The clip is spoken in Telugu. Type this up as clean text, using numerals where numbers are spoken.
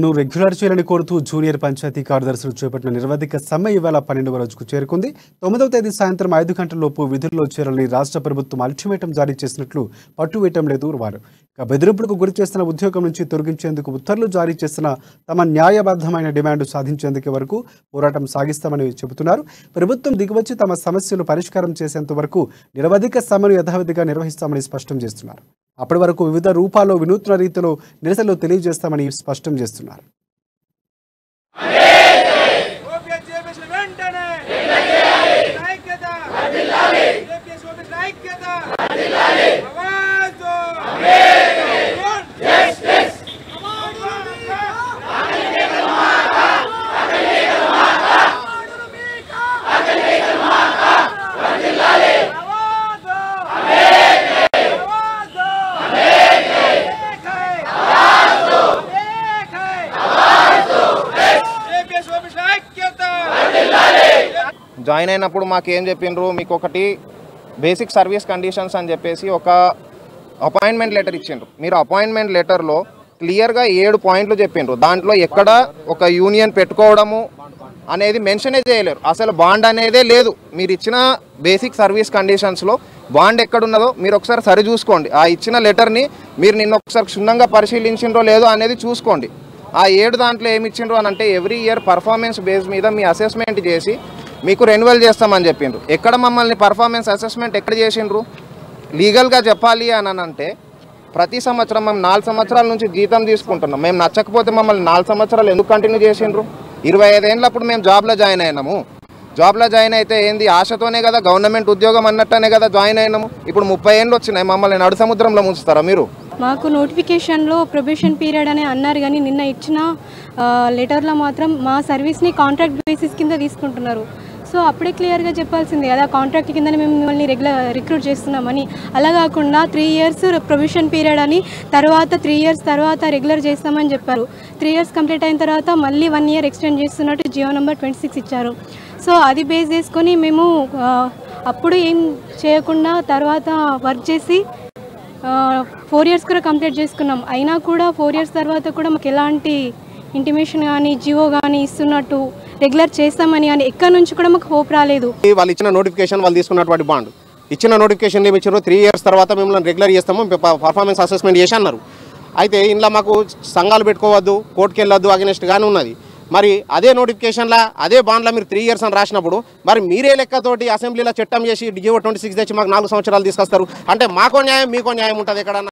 రెగ్యులర్ చేయాలని కోరుతూ జూనియర్ పంచాయతీ కార్యదర్శులు చేపట్టిన నిరవధిక సమ్మె ఇవాళ 12వ రోజుకు చేరుకుంది. 9వ తేదీ సాయంత్రం 5 గంటలలోపు విధుల్లో చేరాలని రాష్ట్ర ప్రభుత్వం అల్టిమేటం జారీ చేసినట్లు పట్టువేయటం లేదు వారు. బెదిరింపులకు గురి చేస్తున్న ఉద్యోగం నుంచి తొలగించేందుకు ఉత్తర్వులు జారీ చేసిన తమ న్యాయబద్ధమైన డిమాండ్ సాధించేందుకు వరకు పోరాటం సాగిస్తామని చెబుతున్నారు. ప్రభుత్వం దిగివచ్చి తమ సమస్యలు పరిష్కారం చేసేంత వరకు నిరవధిక సమ్మెను యథావిధిగా నిర్వహిస్తామని స్పష్టం చేస్తున్నారు. అప్పటి వరకు వివిధ రూపాల్లో వినూత్న రీతిలో నిరసనలు తెలియజేస్తామని స్పష్టం చేస్తున్నారు. జాయిన్ అయినప్పుడు మాకేం చెప్పిండ్రు, మీకు ఒకటి బేసిక్ సర్వీస్ కండిషన్స్ అని చెప్పేసి ఒక అపాయింట్మెంట్ లెటర్ ఇచ్చిండ్రు. మీరు అపాయింట్మెంట్ లెటర్లో క్లియర్గా 7 పాయింట్లు చెప్పిండ్రు. దాంట్లో ఎక్కడ ఒక యూనియన్ పెట్టుకోవడము అనేది మెన్షనే చేయలేరు. అసలు బాండ్ అనేదే లేదు. మీరు ఇచ్చిన బేసిక్ సర్వీస్ కండిషన్స్లో బాండ్ ఎక్కడున్నదో మీరు ఒకసారి సరి చూసుకోండి. ఆ ఇచ్చిన లెటర్ని మీరు నిన్న ఒకసారి క్షుణ్ణంగా పరిశీలించిండ్రో లేదో అనేది చూసుకోండి. ఆ 7 దాంట్లో ఏమి ఇచ్చిండ్రు అని అంటే ఎవ్రీ ఇయర్ పర్ఫార్మెన్స్ బేస్ మీద మీ అసెస్మెంట్ చేసి మీకు రెన్యువల్ చేస్తామని చెప్పిండ్రు. ఎక్కడ మమ్మల్ని పర్ఫార్మెన్స్ అసెస్మెంట్ ఎక్కడ చేసిండ్రు? లీగల్గా చెప్పాలి అని అంటే ప్రతి సంవత్సరం మేము 4 సంవత్సరాల నుంచి జీతం తీసుకుంటున్నాం. మేము నచ్చకపోతే మమ్మల్ని 4 సంవత్సరాలు ఎందుకు కంటిన్యూ చేసిండ్రు? 25 ఏళ్ళప్పుడు మేము జాబ్లో జాయిన్ అయినాము. జాబ్లో జాయిన్ అయితే ఏంది, ఆశతోనే కదా, గవర్నమెంట్ ఉద్యోగం అన్నట్టనే కదా జాయిన్ అయినాము. ఇప్పుడు 30 ఏళ్ళు వచ్చినాయి, మమ్మల్ని నడు సముద్రంలో ముంచుతారా మీరు? మాకు నోటిఫికేషన్లో ప్రొబేషన్ పీరియడ్ అని అన్నారు, కానీ నిన్న ఇచ్చిన లెటర్లో మాత్రం మా సర్వీస్ని కాంట్రాక్ట్ బేసిస్ కింద తీసుకుంటున్నారు. సో అప్పుడే క్లియర్గా చెప్పాల్సింది కదా, కాంట్రాక్ట్ కిందనే మేము మిమ్మల్ని రిక్రూట్ చేస్తున్నామని. అలా కాకుండా 3 ఇయర్స్ ప్రొబేషన్ పీరియడ్ అని, తర్వాత 3 ఇయర్స్ తర్వాత రెగ్యులర్ చేస్తామని చెప్పారు. 3 ఇయర్స్ కంప్లీట్ అయిన తర్వాత మళ్ళీ 1 ఇయర్ ఎక్స్టెండ్ చేస్తున్నట్టు జియో నెంబర్ 26 ఇచ్చారు. సో అది బేస్ చేసుకొని మేము అప్పుడు ఏం చేయకుండా తర్వాత వర్క్ చేసి 4 ఇయర్స్ కూడా కంప్లీట్ చేసుకున్నాం. అయినా కూడా 4 ఇయర్స్ తర్వాత కూడా మాకు ఎలాంటి ఇంటిమేషన్ కానీ జియో కానీ ఇస్తున్నట్టు రెగ్యులర్ చేస్తామని కానీ ఎక్కడి నుంచి కూడా మాకు హోప్ రాలేదు. వాళ్ళు ఇచ్చిన నోటిఫికేషన్, వాళ్ళు తీసుకున్నటువంటి బాండ్ ఇచ్చిన నోటిఫికేషన్ ఏమి ఇచ్చారు, 3 ఇయర్స్ తర్వాత మిమ్మల్ని రెగ్యులర్ చేస్తాము, పర్ఫార్మెన్స్ అసెస్మెంట్ చేసి అన్నారు. అయితే ఇంట్లో మాకు సంఘాలు పెట్టుకోవద్దు, కోర్టుకు వెళ్ళొద్దు అగెనెస్ట్ గానే ఉన్నది. మరి అదే నోటిఫికేషన్లో అదే బాండ్లో మీరు 3 ఇయర్స్ అని రాసినప్పుడు మరి మీరే లెక్కతోటి అసెంబ్లీలో చట్టం చేసి జియో 26 తెచ్చి మాకు 4 సంవత్సరాలు తీసుకొస్తారు అంటే మాకో న్యాయం మీకో న్యాయం ఉంటుంది ఎక్కడన్నా?